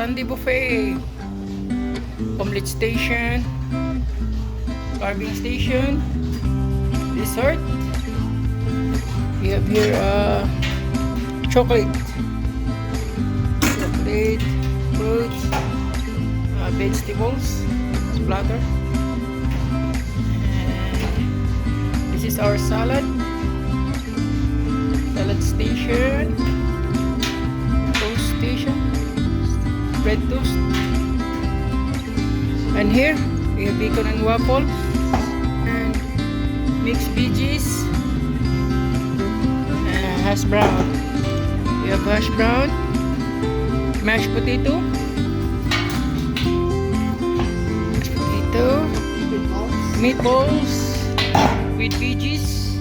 Sunday buffet, omelette station, carving station, dessert. We have here chocolate, fruits, vegetables, platter. And this is our salad station, toast station, bread toast. And here we have bacon and waffle and mixed veggies and hash brown. We have hash brown, mashed potato, meatballs with veggies,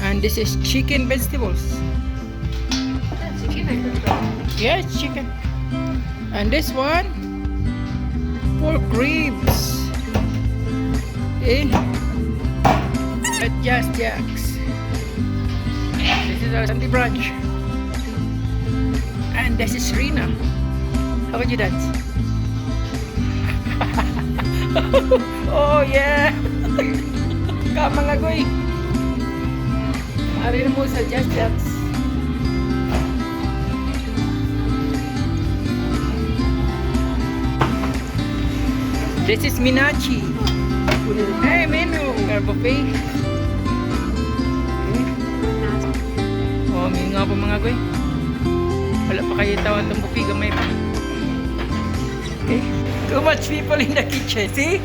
and this is chicken vegetables. Yeah, it's chicken. And this one, pork ribs. At Just Jack's. This is our Sunday brunch. And this is Rina. How about you dance? Oh yeah! Kamang agoy. Ari mo sa Just Jack's. This is Minachi. Hey, menu. Our buffet. Oh, may nga po mga goy. Wala pa kayo tawan itong buffet. Gamay pa. Okay. Too much people in the kitchen. See?